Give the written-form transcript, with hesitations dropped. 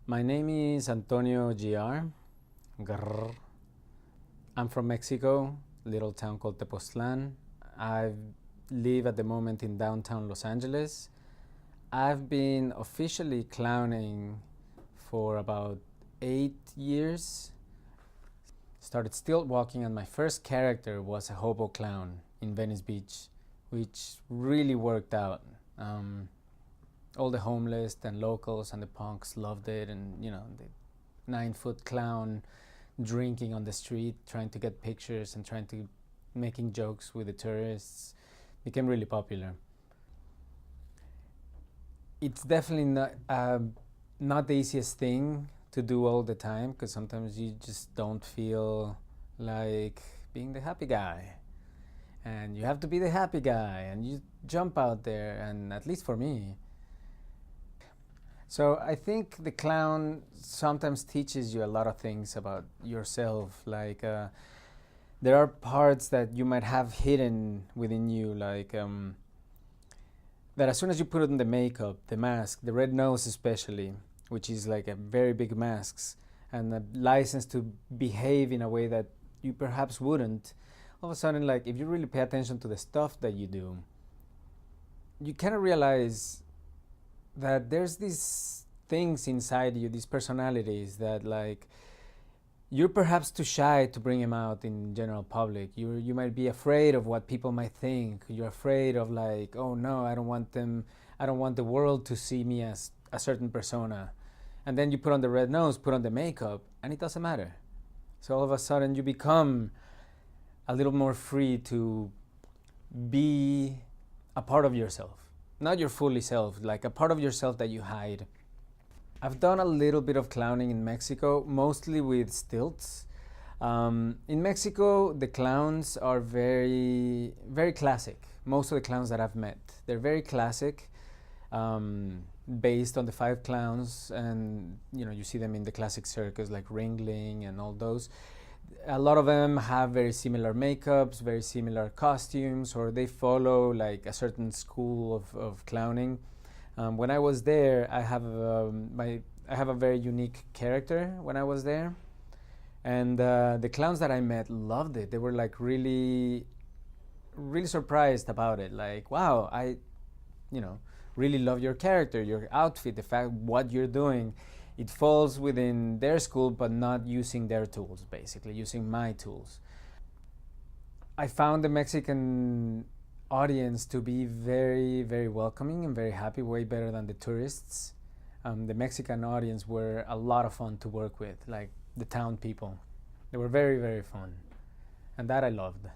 My name is Antonio Gr. Grr. I'm from Mexico, little town called Tepoztlan. I live at the moment in downtown Los Angeles. I've been officially clowning for about 8 years. Started still walking, and my first character was a hobo clown in Venice Beach, which really worked out. All the homeless and locals and the punks loved it, and the 9-foot clown drinking on the street, trying to get pictures and trying to making jokes with the tourists became really popular. It's definitely not the easiest thing to do all the time, because sometimes you just don't feel like being the happy guy, and you have to be the happy guy and you jump out there, and at least for me. So I think the clown sometimes teaches you a lot of things about yourself. Like there are parts that you might have hidden within you, like that as soon as you put on the makeup, the mask, the red nose especially, which is like a very big mask, and a license to behave in a way that you perhaps wouldn't, all of a sudden, like if you really pay attention to the stuff that you do, you kind of realize that there's these things inside you, these personalities that like you're perhaps too shy to bring them out in general public. You might be afraid of what people might think. You're afraid of like, oh no, I don't want the world to see me as a certain persona. And then you put on the red nose, put on the makeup, and it doesn't matter. So all of a sudden you become a little more free to be a part of yourself. Not your fully self, like a part of yourself that you hide. I've done a little bit of clowning in Mexico, mostly with stilts. In Mexico, the clowns are very, very classic. Most of the clowns that I've met, they're very classic, based on the 5 clowns, and you see them in the classic circus like Ringling and all those. A lot of them have very similar makeups, very similar costumes, or they follow like a certain school of clowning. When I was there, I have a very unique character when I was there, and the clowns that I met loved it. They were like really, really surprised about it. Like, wow, I really love your character, your outfit, the fact what you're doing. It falls within their school, but not using their tools, basically, using my tools. I found the Mexican audience to be very, very welcoming and very happy, way better than the tourists. The Mexican audience were a lot of fun to work with, like the town people. They were very, very fun, and that I loved.